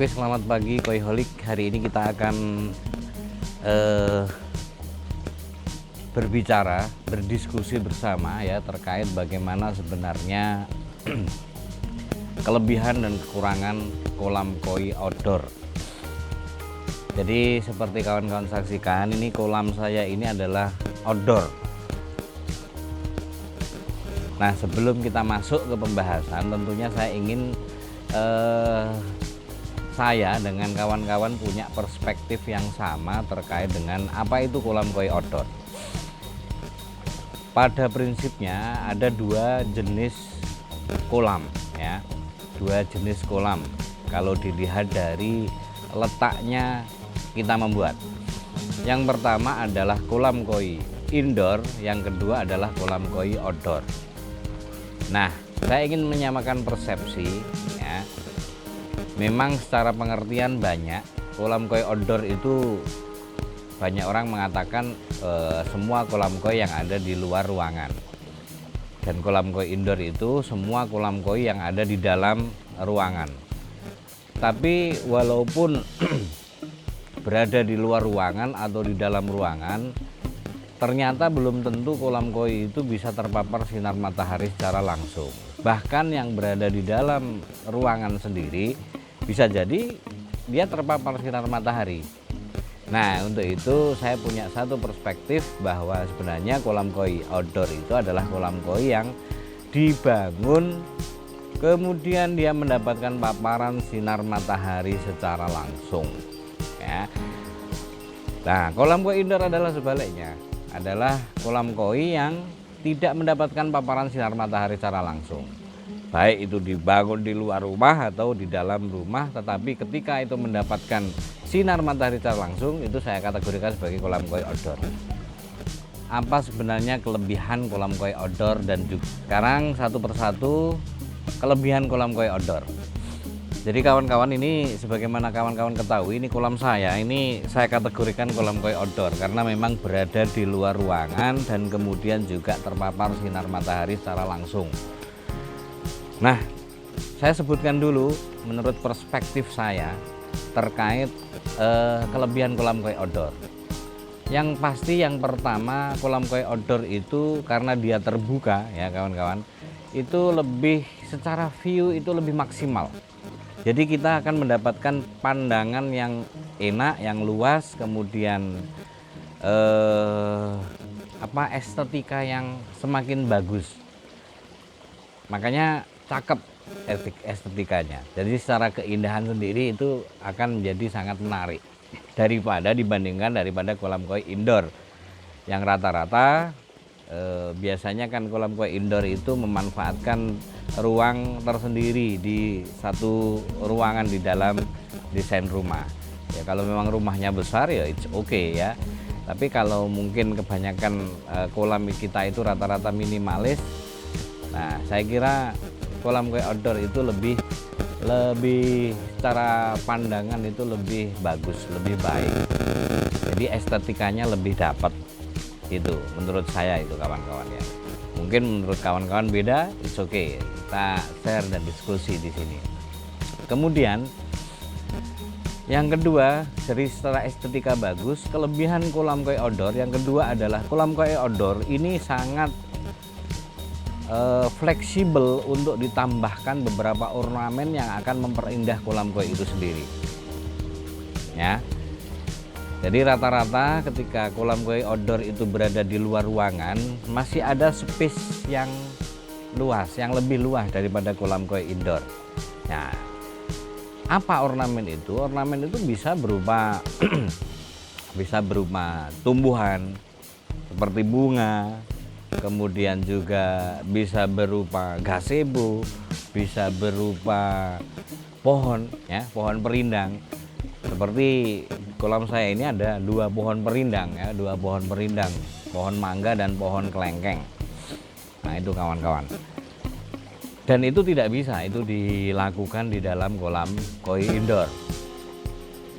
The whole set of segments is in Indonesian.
Oke, selamat pagi Koiholik. Hari ini kita akan berdiskusi bersama ya terkait bagaimana sebenarnya kelebihan dan kekurangan kolam koi outdoor. Jadi seperti kawan-kawan saksikan, ini kolam saya ini adalah outdoor. Nah, sebelum kita masuk ke pembahasan, tentunya saya ingin saya dengan kawan-kawan punya perspektif yang sama terkait dengan apa itu kolam koi outdoor. Pada prinsipnya ada dua jenis kolam ya, dua jenis kolam kalau dilihat dari letaknya kita membuat. Yang pertama adalah kolam koi indoor, yang kedua adalah kolam koi outdoor. Nah, saya ingin menyamakan persepsi ya. Memang secara pengertian banyak, kolam koi outdoor itu banyak orang mengatakan semua kolam koi yang ada di luar ruangan. Dan kolam koi indoor itu semua kolam koi yang ada di dalam ruangan. Tapi walaupun berada di luar ruangan atau di dalam ruangan, ternyata belum tentu kolam koi itu bisa terpapar sinar matahari secara langsung. Bahkan yang berada di dalam ruangan sendiri bisa jadi dia terpapar sinar matahari. Nah, untuk itu saya punya satu perspektif bahwa sebenarnya kolam koi outdoor itu adalah kolam koi yang dibangun kemudian dia mendapatkan paparan sinar matahari secara langsung ya. Nah, kolam koi indoor adalah sebaliknya, adalah kolam koi yang tidak mendapatkan paparan sinar matahari secara langsung, baik itu dibangun di luar rumah atau di dalam rumah, tetapi ketika itu mendapatkan sinar matahari secara langsung, itu saya kategorikan sebagai kolam koi outdoor. Apa sebenarnya kelebihan kolam koi outdoor dan juga sekarang satu persatu kelebihan kolam koi outdoor. Jadi kawan-kawan, ini sebagaimana kawan-kawan ketahui, ini kolam saya, ini saya kategorikan kolam koi outdoor karena memang berada di luar ruangan dan kemudian juga terpapar sinar matahari secara langsung. Nah, saya sebutkan dulu menurut perspektif saya terkait kelebihan kolam koi outdoor. Yang pasti yang pertama, kolam koi outdoor itu karena dia terbuka ya kawan-kawan, itu lebih secara view itu lebih maksimal. Jadi kita akan mendapatkan pandangan yang enak, yang luas, kemudian estetika yang semakin bagus. Makanya cakep estetikanya. Jadi secara keindahan sendiri itu akan menjadi sangat menarik dibandingkan kolam koi indoor yang rata-rata biasanya kan kolam koi indoor itu memanfaatkan ruang tersendiri di satu ruangan di dalam desain rumah. Ya kalau memang rumahnya besar ya it's okay ya. Tapi kalau mungkin kebanyakan kolam kita itu rata-rata minimalis. Nah, saya kira kolam koi outdoor itu lebih secara pandangan itu lebih bagus, lebih baik. Jadi estetikanya lebih dapat. Itu menurut saya itu kawan-kawan ya. Mungkin menurut kawan-kawan beda, it's okay. Kita share dan diskusi di sini. Kemudian yang kedua, dari secara estetika bagus, kelebihan kolam koi outdoor yang kedua adalah kolam koi outdoor ini sangat fleksibel untuk ditambahkan beberapa ornamen yang akan memperindah kolam koi itu sendiri. Ya. Jadi rata-rata ketika kolam koi outdoor itu berada di luar ruangan, masih ada space yang luas, yang lebih luas daripada kolam koi indoor. Nah, apa ornamen itu? Ornamen itu bisa berupa tumbuhan seperti bunga, kemudian juga bisa berupa gazebo, bisa berupa pohon ya, pohon perindang. Seperti kolam saya ini ada dua pohon perindang ya, pohon mangga dan pohon kelengkeng. Nah, itu kawan-kawan. Dan itu tidak bisa itu dilakukan di dalam kolam koi indoor.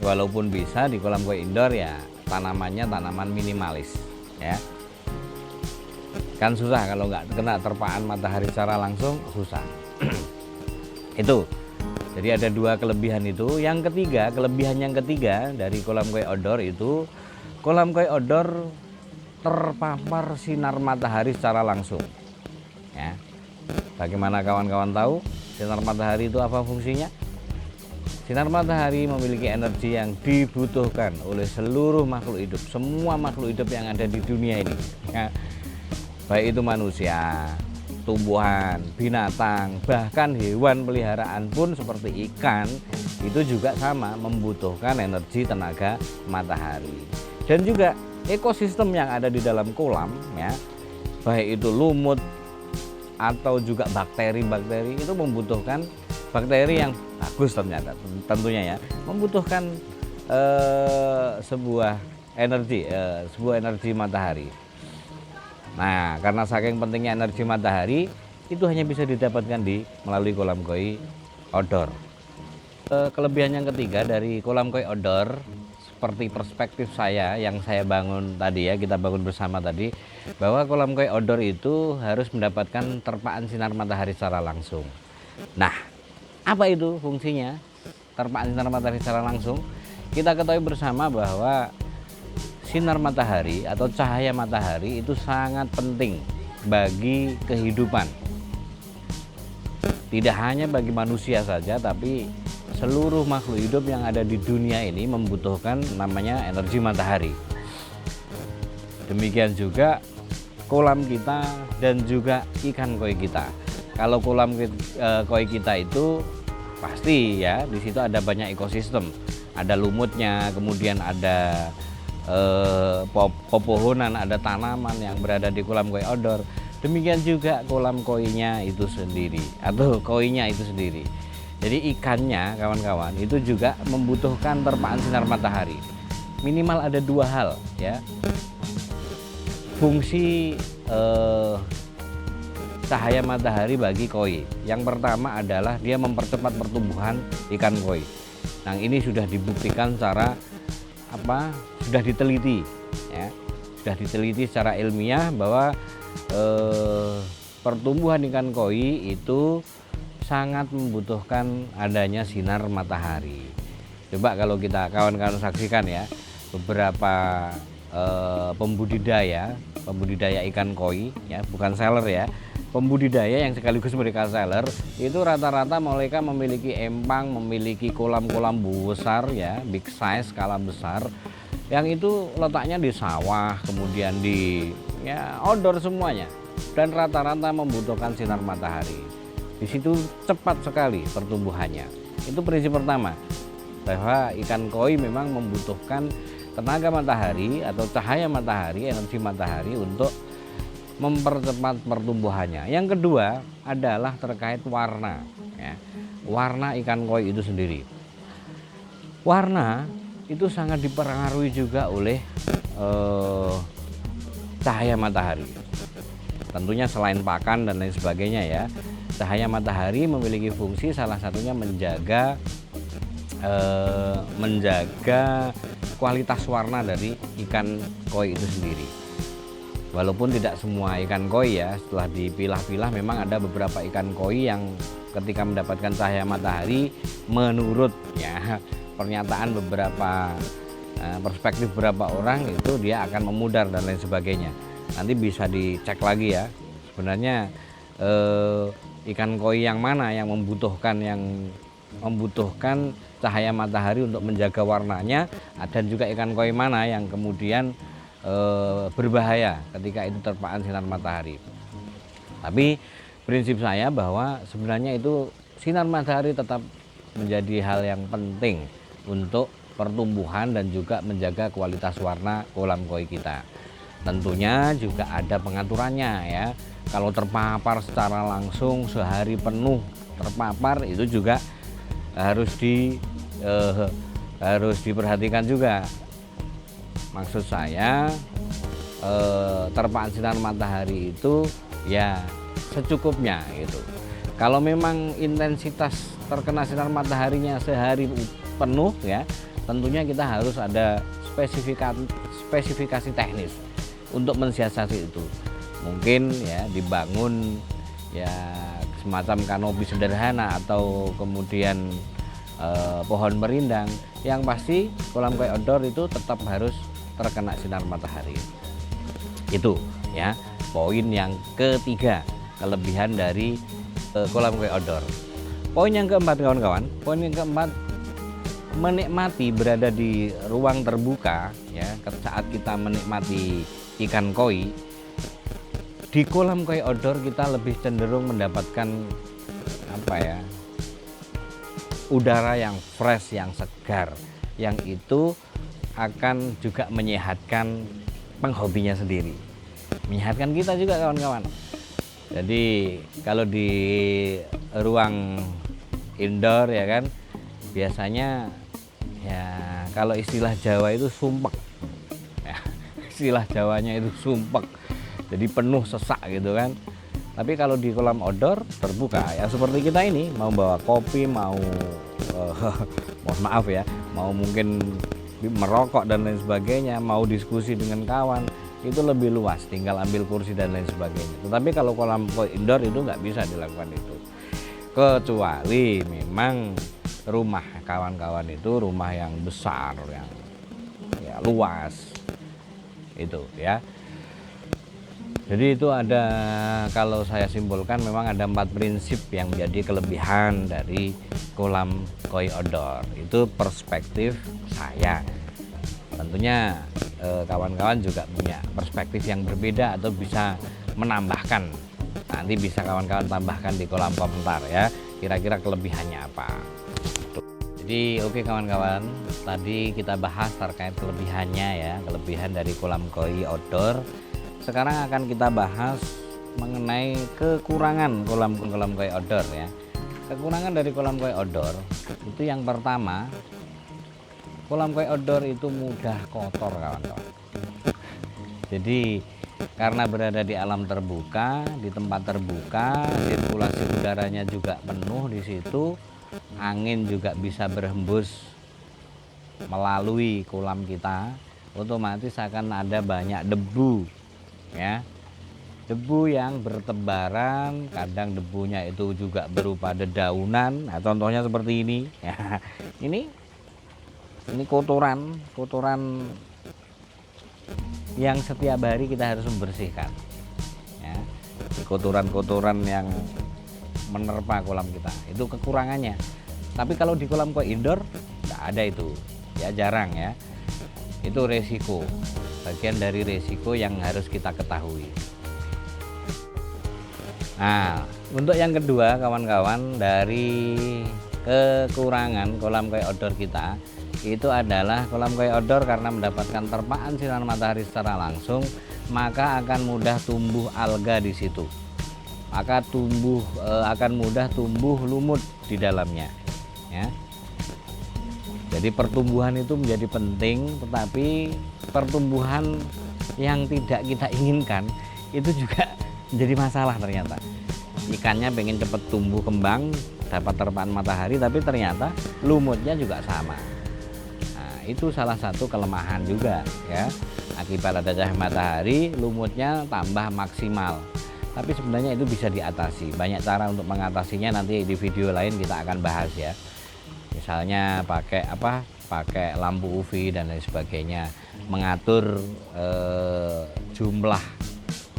Walaupun bisa di kolam koi indoor ya tanamannya tanaman minimalis ya. Kan susah kalau nggak kena terpaan matahari secara langsung, susah. Itu Jadi ada dua kelebihan itu. Yang ketiga, kelebihan yang ketiga dari kolam koi outdoor itu, kolam koi outdoor terpapar sinar matahari secara langsung. Ya. Bagaimana kawan-kawan tahu sinar matahari itu apa fungsinya? Sinar matahari memiliki energi yang dibutuhkan oleh seluruh makhluk hidup, semua makhluk hidup yang ada di dunia ini. Ya. Baik itu manusia, tumbuhan, binatang, bahkan hewan peliharaan pun seperti ikan itu juga sama membutuhkan energi tenaga matahari. Dan juga ekosistem yang ada di dalam kolam, ya, baik itu lumut atau juga bakteri-bakteri, itu membutuhkan bakteri yang bagus ternyata, tentunya ya, membutuhkan sebuah energi matahari. Nah, karena saking pentingnya energi matahari, itu hanya bisa didapatkan melalui kolam koi outdoor. Kelebihan yang ketiga dari kolam koi outdoor, seperti perspektif saya yang saya bangun tadi ya, kita bangun bersama tadi, bahwa kolam koi outdoor itu harus mendapatkan terpaan sinar matahari secara langsung. Nah, apa itu fungsinya terpaan sinar matahari secara langsung? Kita ketahui bersama bahwa sinar matahari atau cahaya matahari itu sangat penting bagi kehidupan. Tidak hanya bagi manusia saja, tapi seluruh makhluk hidup yang ada di dunia ini membutuhkan namanya energi matahari. Demikian juga kolam kita dan juga ikan koi kita. Kalau kolam koi kita itu pasti ya, di situ ada banyak ekosistem, ada lumutnya, kemudian ada pepohonan, ada tanaman yang berada di kolam koi outdoor. Demikian juga kolam koinya itu sendiri atau koinya itu sendiri. Jadi ikannya kawan-kawan itu juga membutuhkan terpaan sinar matahari. Minimal ada dua hal ya. Fungsi cahaya matahari bagi koi. Yang pertama adalah dia mempercepat pertumbuhan ikan koi. Nah, ini sudah dibuktikan secara sudah diteliti ya. Sudah diteliti secara ilmiah bahwa pertumbuhan ikan koi itu sangat membutuhkan adanya sinar matahari. Coba kalau kita kawan-kawan saksikan ya, beberapa pembudidaya ikan koi ya, bukan seller ya, pembudidaya yang sekaligus mereka seller itu rata-rata mereka memiliki empang, memiliki kolam-kolam besar ya, big size, skala besar, yang itu letaknya di sawah, kemudian di outdoor semuanya, dan rata-rata membutuhkan sinar matahari. Di situ cepat sekali pertumbuhannya. Itu prinsip pertama, bahwa ikan koi memang membutuhkan tenaga matahari atau cahaya matahari, energi matahari untuk mempercepat pertumbuhannya. Yang kedua adalah terkait warna ya. Warna ikan koi itu sendiri. Warna itu sangat dipengaruhi juga oleh cahaya matahari. Tentunya selain pakan dan lain sebagainya ya. Cahaya matahari memiliki fungsi salah satunya menjaga kualitas warna dari ikan koi itu sendiri. Walaupun tidak semua ikan koi ya, setelah dipilah-pilah memang ada beberapa ikan koi yang ketika mendapatkan cahaya matahari, menurut ya pernyataan beberapa perspektif beberapa orang, itu dia akan memudar dan lain sebagainya. Nanti bisa dicek lagi ya, sebenarnya ikan koi yang mana yang membutuhkan cahaya matahari untuk menjaga warnanya, dan juga ikan koi mana yang kemudian berbahaya ketika itu terpaan sinar matahari. Tapi prinsip saya bahwa sebenarnya itu sinar matahari tetap menjadi hal yang penting untuk pertumbuhan dan juga menjaga kualitas warna kolam koi kita. Tentunya juga ada pengaturannya ya. Kalau terpapar secara langsung sehari penuh terpapar, itu juga harus diperhatikan juga. Maksud saya terpaan sinar matahari itu ya secukupnya gitu. Kalau memang intensitas terkena sinar mataharinya sehari penuh ya, tentunya kita harus ada spesifikasi teknis untuk mensiasati itu. Mungkin ya dibangun ya semacam kanopi sederhana atau kemudian pohon merindang. Yang pasti kolam koi outdoor itu tetap harus terkena sinar matahari. Itu ya poin yang ketiga, kelebihan dari kolam koi outdoor. Poin yang keempat kawan-kawan, poin yang keempat, menikmati berada di ruang terbuka ya. Saat kita menikmati ikan koi di kolam koi outdoor, kita lebih cenderung mendapatkan apa ya, udara yang fresh, yang segar, yang itu akan juga menyehatkan penghobinya sendiri, menyehatkan kita juga kawan-kawan. Jadi kalau di ruang indoor ya kan, biasanya ya kalau istilah Jawa itu sumpek ya, istilah Jawanya itu sumpek, jadi penuh sesak gitu kan. Tapi kalau di kolam outdoor terbuka ya seperti kita ini, mau bawa kopi, mau mohon maaf ya, mau mungkin merokok dan lain sebagainya, mau diskusi dengan kawan, itu lebih luas, tinggal ambil kursi dan lain sebagainya. Tetapi kalau kolam indoor itu nggak bisa dilakukan itu, kecuali memang rumah kawan-kawan itu rumah yang besar, yang ya, luas itu ya. Jadi itu ada, kalau saya simpulkan memang ada 4 prinsip yang menjadi kelebihan dari kolam koi outdoor. Itu perspektif saya. Tentunya kawan-kawan juga punya perspektif yang berbeda atau bisa menambahkan. Nanti bisa kawan-kawan tambahkan di kolom komentar ya, kira-kira kelebihannya apa. Jadi oke kawan-kawan, tadi kita bahas terkait kelebihannya ya, kelebihan dari kolam koi outdoor. Sekarang akan kita bahas mengenai kekurangan kolam koi outdoor ya. Kekurangan dari kolam koi outdoor itu yang pertama, kolam koi outdoor itu mudah kotor kawan-kawan. Jadi karena berada di alam terbuka, di tempat terbuka, sirkulasi udaranya juga penuh di situ, angin juga bisa berhembus melalui kolam kita, otomatis akan ada banyak debu ya, debu yang bertebaran. Kadang debunya itu juga berupa dedaunan. Nah, contohnya seperti ini ya. Ini kotoran yang setiap hari kita harus membersihkan ya. Kotoran-kotoran yang menerpa kolam kita, itu kekurangannya. Tapi kalau di kolam koi indoor nggak ada itu ya, jarang ya. Itu resiko, bagian dari resiko yang harus kita ketahui. Nah, untuk yang kedua kawan-kawan, dari kekurangan kolam koi outdoor kita itu adalah kolam koi outdoor karena mendapatkan terpaan sinar matahari secara langsung, maka akan mudah tumbuh alga di situ. Maka akan mudah tumbuh lumut di dalamnya ya. Jadi pertumbuhan itu menjadi penting, tetapi pertumbuhan yang tidak kita inginkan itu juga menjadi masalah ternyata. Ikannya pengen cepat tumbuh kembang, dapat terpaan matahari, tapi ternyata lumutnya juga sama. Nah, itu salah satu kelemahan juga ya. Akibat ada cahaya matahari, lumutnya tambah maksimal. Tapi sebenarnya itu bisa diatasi. Banyak cara untuk mengatasinya, nanti di video lain kita akan bahas ya. Misalnya pakai lampu UV dan lain sebagainya, mengatur jumlah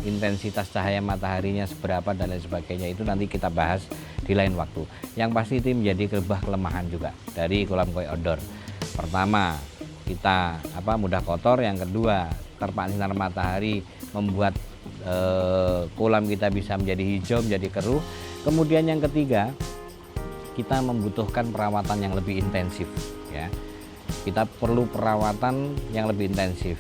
intensitas cahaya mataharinya seberapa dan lain sebagainya, itu nanti kita bahas di lain waktu. Yang pasti itu menjadi kelemahan juga dari kolam koi outdoor. Pertama, kita mudah kotor. Yang kedua, terpaan sinar matahari membuat kolam kita bisa menjadi hijau, menjadi keruh. Kemudian yang ketiga, kita membutuhkan perawatan yang lebih intensif ya. Kita perlu perawatan yang lebih intensif.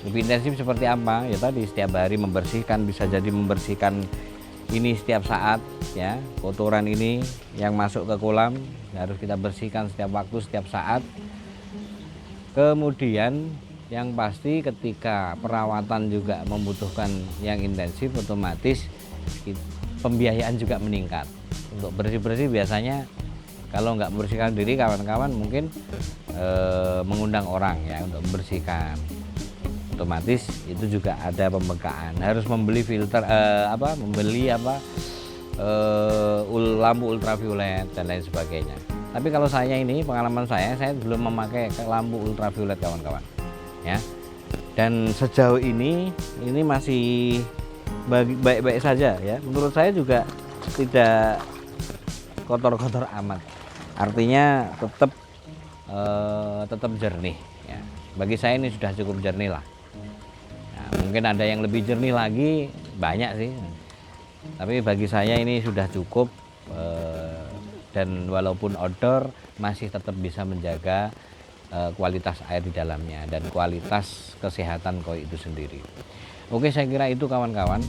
Lebih intensif seperti apa? Ya tadi, setiap hari membersihkan, bisa jadi membersihkan ini setiap saat ya. Kotoran ini yang masuk ke kolam harus kita bersihkan setiap waktu, setiap saat. Kemudian yang pasti ketika perawatan juga membutuhkan yang intensif, otomatis pembiayaan juga meningkat. Untuk bersih-bersih biasanya kalau nggak membersihkan diri, kawan-kawan mungkin mengundang orang ya untuk membersihkan. Otomatis itu juga ada pembekaan, harus membeli filter, lampu ultraviolet dan lain sebagainya. Tapi kalau saya ini, pengalaman saya belum memakai lampu ultraviolet kawan-kawan ya. Dan sejauh ini masih baik-baik saja ya. Menurut saya juga tidak kotor-kotor amat. Artinya tetap jernih ya. Bagi saya ini sudah cukup jernih lah. Nah, mungkin ada yang lebih jernih lagi, banyak sih. Tapi bagi saya ini sudah cukup, dan walaupun outdoor masih tetap bisa menjaga kualitas air di dalamnya dan kualitas kesehatan koi itu sendiri. Oke, saya kira itu kawan-kawan.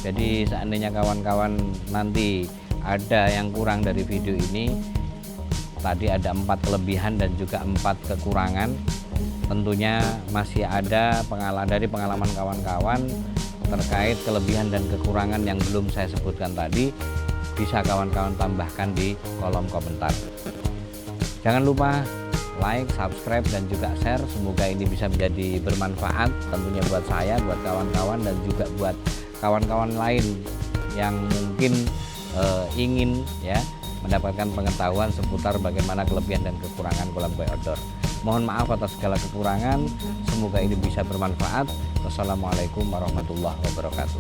Jadi seandainya kawan-kawan nanti ada yang kurang dari video ini, tadi ada 4 kelebihan dan juga 4 kekurangan. Tentunya masih ada dari pengalaman kawan-kawan terkait kelebihan dan kekurangan yang belum saya sebutkan tadi, bisa kawan-kawan tambahkan di kolom komentar. Jangan lupa like, subscribe, dan juga share. Semoga ini bisa menjadi bermanfaat tentunya buat saya, buat kawan-kawan, dan juga buat kawan-kawan lain yang mungkin ingin ya mendapatkan pengetahuan seputar bagaimana kelebihan dan kekurangan kolam koi outdoor. Mohon maaf atas segala kekurangan. Semoga ini bisa bermanfaat. Wassalamualaikum warahmatullahi wabarakatuh.